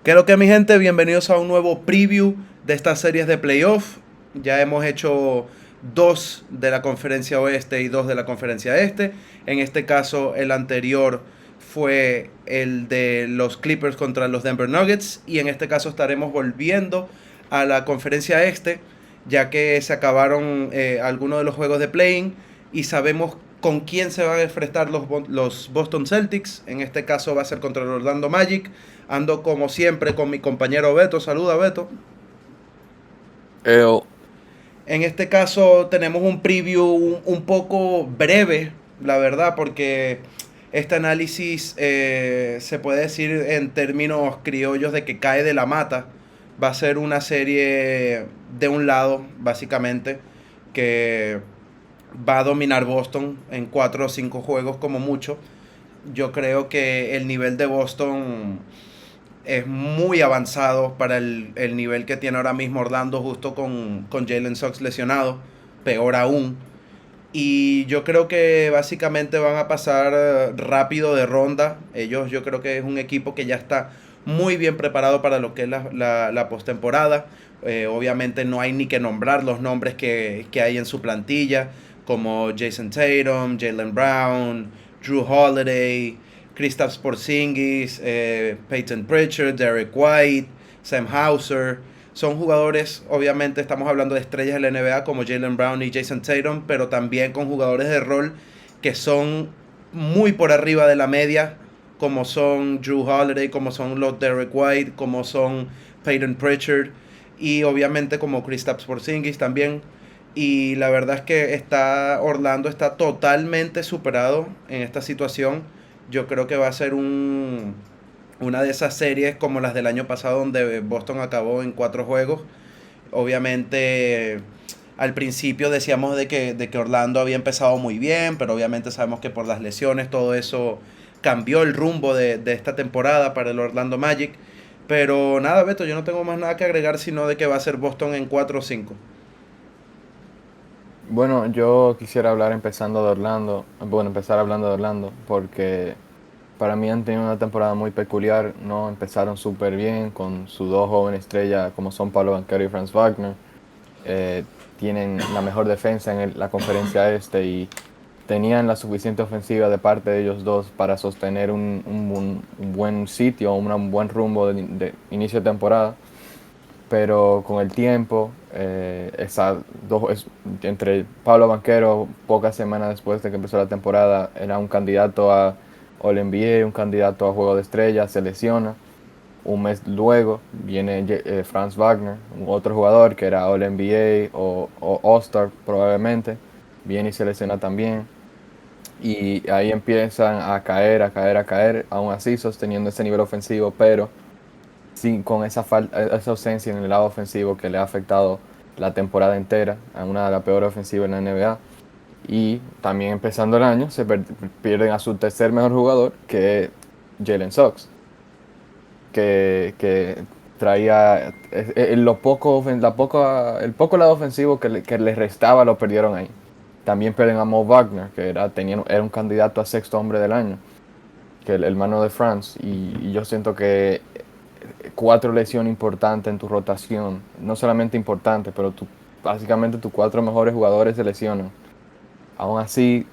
¿Qué es lo que mi gente? Bienvenidos a un nuevo preview de estas series de playoff. Ya hemos hecho dos de la conferencia oeste y dos de la conferencia este. En este caso el anterior fue el de los Clippers contra los Denver Nuggets. Y en este caso estaremos volviendo a la conferencia este, ya que se acabaron algunos de los juegos de play-in y sabemos con quién se van a enfrentar los Boston Celtics. En este caso va a ser contra el Orlando Magic. Ando como siempre con mi compañero Beto. Saluda, Beto. Eh, En este caso tenemos un preview un poco breve, la verdad, porque este análisis se puede decir en términos criollos de que cae de la mata. Va a ser una serie de un lado, básicamente, que va a dominar Boston en 4 o 5 juegos como mucho. Yo creo que el nivel de Boston es muy avanzado para el nivel que tiene ahora mismo Orlando, justo con Jalen Suggs lesionado, peor aún. Y yo creo que básicamente van a pasar rápido de ronda. Ellos, yo creo que es un equipo que ya está muy bien preparado para lo que es la postemporada. Obviamente no hay ni que nombrar los nombres que hay en su plantilla, como Jason Tatum, Jalen Brown, Drew Holiday, Kristaps Porzingis, Peyton Pritchard, Derek White, Sam Hauser. Son jugadores, obviamente estamos hablando de estrellas de la NBA como Jalen Brown y Jason Tatum, pero también con jugadores de rol que son muy por arriba de la media, como son Drew Holiday, como son los Derek White, como son Peyton Pritchard y obviamente como Kristaps Porzingis también. Y la verdad es que Orlando está totalmente superado en esta situación. Yo creo que va a ser una de esas series como las del año pasado donde Boston acabó en 4 juegos. Obviamente al principio decíamos de que Orlando había empezado muy bien, pero obviamente sabemos que por las lesiones todo eso cambió el rumbo de esta temporada para el Orlando Magic. Pero nada, Beto, yo no tengo más nada que agregar sino de que va a ser Boston en 4 o 5. bueno, yo quisiera hablar empezando de Orlando, bueno, empezar hablando de Orlando, porque para mí han tenido una temporada muy peculiar, ¿no? Empezaron súper bien con sus dos jóvenes estrellas como son Pablo Banchero y Franz Wagner. Tienen la mejor defensa en la conferencia este y tenían la suficiente ofensiva de parte de ellos dos para sostener un buen sitio, un buen rumbo de inicio de temporada. Pero con el tiempo, entre Pablo Banquero, pocas semanas después de que empezó la temporada, era un candidato a All NBA, un candidato a Juego de Estrellas, se lesiona. Un mes luego viene Franz Wagner, un otro jugador que era All NBA o All-Star probablemente, viene y se lesiona también. Y ahí empiezan a caer, a caer, a caer, aún así sosteniendo ese nivel ofensivo, pero sí, con esa falta, esa ausencia en el lado ofensivo que le ha afectado la temporada entera a una de las peores ofensivas en la NBA. Y también empezando el año se pierden a su tercer mejor jugador, que es Jalen Suggs, que traía el poco lado ofensivo que le restaba, lo perdieron ahí. También pierden a Mo Wagner, que era un candidato a sexto hombre del año, que el hermano de Franz. Y yo siento que cuatro lesiones importantes en tu rotación, no solamente importantes, pero básicamente tus cuatro mejores jugadores se lesionan. Aún así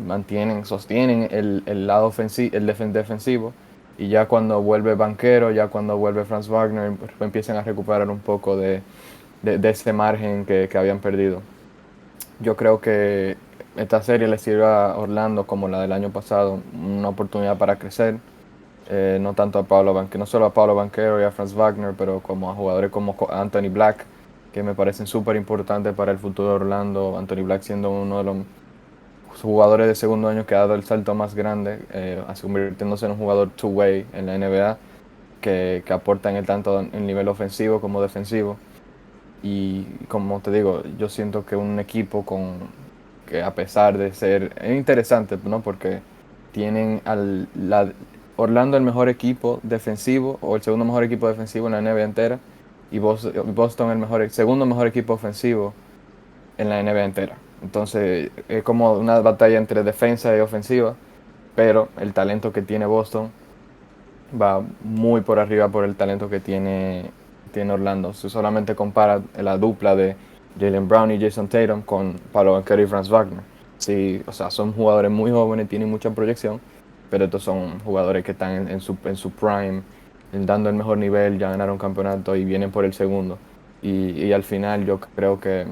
sostienen el lado ofensivo, defensivo, y ya cuando vuelve Banquero, ya cuando vuelve Franz Wagner, empiezan a recuperar un poco de ese margen que habían perdido. Yo creo que esta serie le sirve a Orlando como la del año pasado, una oportunidad para crecer, no tanto a Pablo Banquero, no solo a Pablo Banquero y a Franz Wagner, pero como a jugadores como Anthony Black, que me parecen súper importantes para el futuro de Orlando. Anthony Black siendo uno de los jugadores de segundo año que ha dado el salto más grande, convirtiéndose en un jugador two-way en la NBA, que aporta en el tanto en nivel ofensivo como defensivo. Y como te digo, yo siento que un equipo que a pesar de ser, es interesante, ¿no? Porque tienen Orlando el mejor equipo defensivo o el segundo mejor equipo defensivo en la NBA entera y Boston el segundo mejor equipo ofensivo en la NBA entera. Entonces es como una batalla entre defensa y ofensiva, pero el talento que tiene Boston va muy por arriba por el talento que tiene Orlando. Si solamente compara la dupla de Jalen Brown y Jason Tatum con Paolo Banchero y Franz Wagner. Sí, o sea, son jugadores muy jóvenes, tienen mucha proyección, pero estos son jugadores que están en su prime, dando el mejor nivel, ya ganaron campeonato y vienen por el segundo. Y al final yo creo que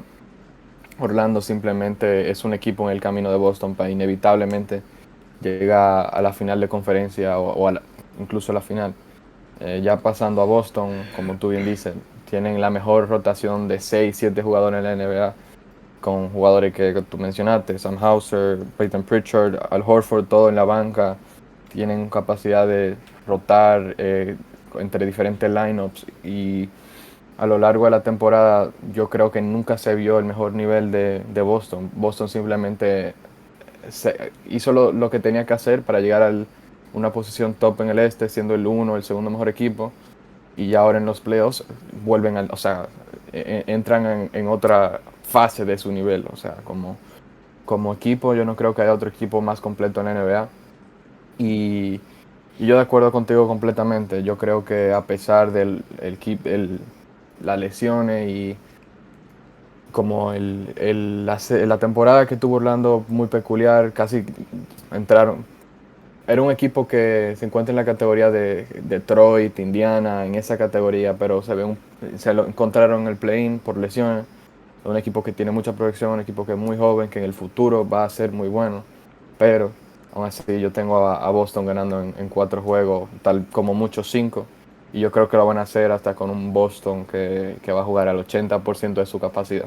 Orlando simplemente es un equipo en el camino de Boston para inevitablemente llegar a la final de conferencia incluso a la final. Ya pasando a Boston, como tú bien dices, tienen la mejor rotación de 6 7 jugadores en la NBA, con jugadores que tú mencionaste, Sam Hauser, Peyton Pritchard, Al Horford, todo en la banca. Tienen capacidad de rotar entre diferentes lineups y a lo largo de la temporada yo creo que nunca se vio el mejor nivel de Boston. Boston simplemente hizo lo que tenía que hacer para llegar a una posición top en el este, siendo el uno, el segundo mejor equipo. Y ya ahora en los playoffs o sea, entran en otra fase de su nivel. O sea, como equipo, yo no creo que haya otro equipo más completo en la NBA. Y, y yo de acuerdo contigo completamente. Yo creo que a pesar del las lesiones y como la temporada que tuvo Orlando muy peculiar, casi entraron. Era un equipo que se encuentra en la categoría de Detroit, Indiana, en esa categoría, pero se lo encontraron en el play-in por lesiones. Un equipo que tiene mucha proyección, un equipo que es muy joven, que en el futuro va a ser muy bueno. Pero aún así yo tengo a Boston ganando en 4 juegos, tal como muchos 5. Y yo creo que lo van a hacer hasta con un Boston que va a jugar al 80% de su capacidad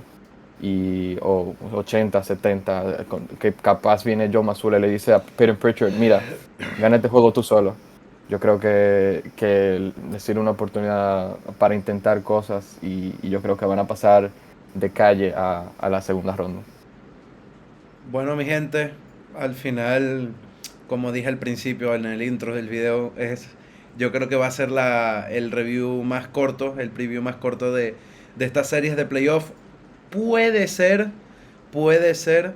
o 80, 70, que capaz viene Joe Mazzulla y le dice a Peter Pritchard, mira, gana este juego tú solo. Yo creo que decir una oportunidad para intentar cosas y yo creo que van a pasar de calle a la segunda ronda. Bueno, mi gente, al final, como dije al principio en el intro del video, yo creo que va a ser el review más corto, el preview más corto de estas series de playoff. Puede ser, puede ser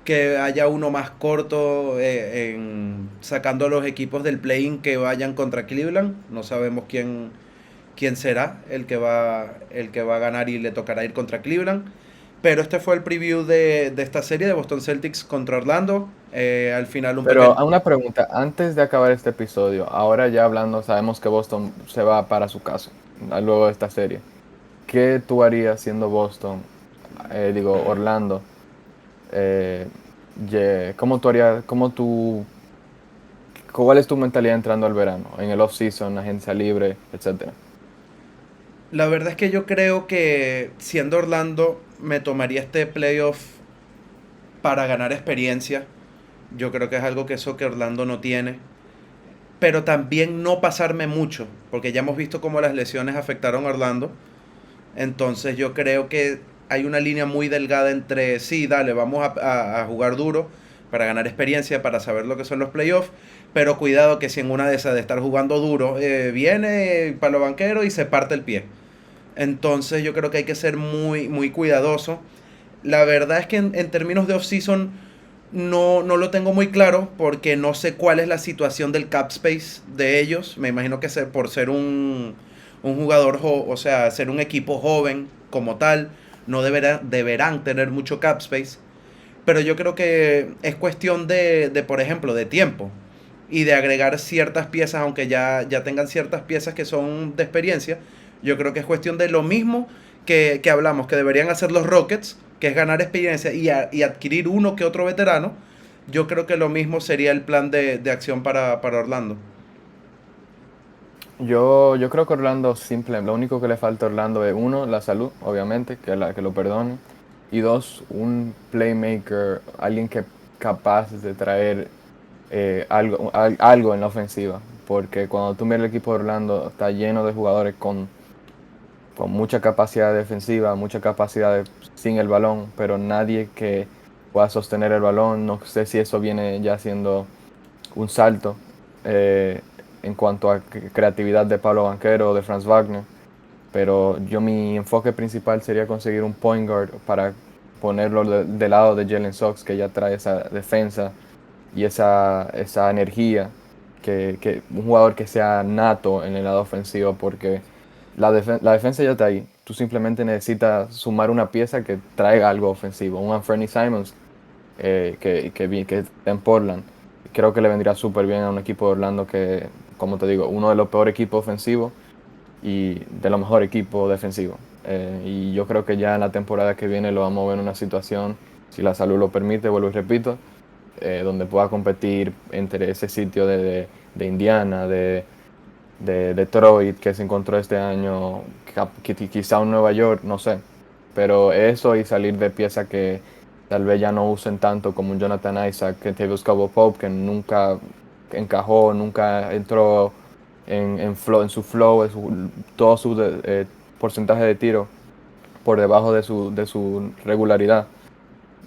que haya uno más corto sacando a los equipos del play-in que vayan contra Cleveland. No sabemos quién será el que va a ganar y le tocará ir contra Cleveland. Pero este fue el preview de esta serie de Boston Celtics contra Orlando. Al final un Pero pequeño... a una pregunta, antes de acabar este episodio, ahora ya hablando, sabemos que Boston se va para su casa luego de esta serie. ¿Qué tú harías siendo Boston, digo, Orlando? Eh, ¿Cómo tú harías, cuál es tu mentalidad entrando al verano, en el off-season, agencia libre, etcétera? La verdad es que yo creo que siendo Orlando me tomaría este playoff para ganar experiencia. Yo creo que es algo que Orlando no tiene. Pero también no pasarme mucho, porque ya hemos visto cómo las lesiones afectaron a Orlando. Entonces yo creo que hay una línea muy delgada entre, sí, dale, vamos a jugar duro para ganar experiencia, para saber lo que son los playoffs, pero cuidado que si en una de esas de estar jugando duro, viene para los banqueros y se parte el pie. Entonces yo creo que hay que ser muy, muy cuidadoso. La verdad es que en términos de off-season no lo tengo muy claro porque no sé cuál es la situación del cap space de ellos. Me imagino que por ser un jugador, o sea, ser un equipo joven como tal, no deberán tener mucho cap space. Pero yo creo que es cuestión por ejemplo, de tiempo y de agregar ciertas piezas, aunque ya tengan ciertas piezas que son de experiencia. Yo creo que es cuestión de lo mismo que hablamos, que deberían hacer los Rockets, que es ganar experiencia y adquirir uno que otro veterano. Yo creo que lo mismo sería el plan de acción para Orlando. Yo creo que Orlando lo único que le falta a Orlando es uno, la salud, obviamente, que lo perdone. Y dos, un playmaker, alguien que capaz de traer algo en la ofensiva. Porque cuando tú miras el equipo de Orlando, está lleno de jugadores con mucha capacidad defensiva, mucha capacidad sin el balón, pero nadie que pueda sostener el balón. No sé si eso viene ya siendo un salto eh, en cuanto a creatividad de Pablo Banchero o de Franz Wagner, pero mi enfoque principal sería conseguir un point guard para ponerlo del lado de Jalen Sox, que ya trae esa defensa y esa energía que un jugador que sea nato en el lado ofensivo, porque la defensa ya está ahí. Tú simplemente necesitas sumar una pieza que traiga algo ofensivo. Un Anthony Simons que está en Portland. Creo que le vendría súper bien a un equipo de Orlando que, como te digo, uno de los peores equipos ofensivos y de los mejores equipos defensivos. Y yo creo que ya en la temporada que viene lo vamos a ver en una situación, si la salud lo permite, vuelvo y repito, donde pueda competir entre ese sitio de Indiana, de Detroit que se encontró este año, quizá un Nueva York, no sé. Pero eso y salir de piezas que tal vez ya no usen tanto como un Jonathan Isaac, que Tavius Caldwell-Pope, que nunca encajó, nunca entró en su flow, todo su porcentaje de tiro por debajo de su regularidad.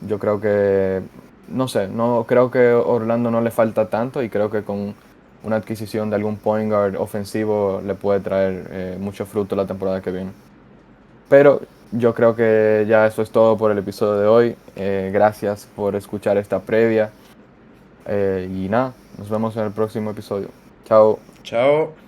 Yo creo que, no sé, no creo que Orlando no le falta tanto y creo que con una adquisición de algún point guard ofensivo le puede traer mucho fruto la temporada que viene. Pero yo creo que ya eso es todo por el episodio de hoy. Gracias por escuchar esta previa y nada, nos vemos en el próximo episodio. Chao. Chao.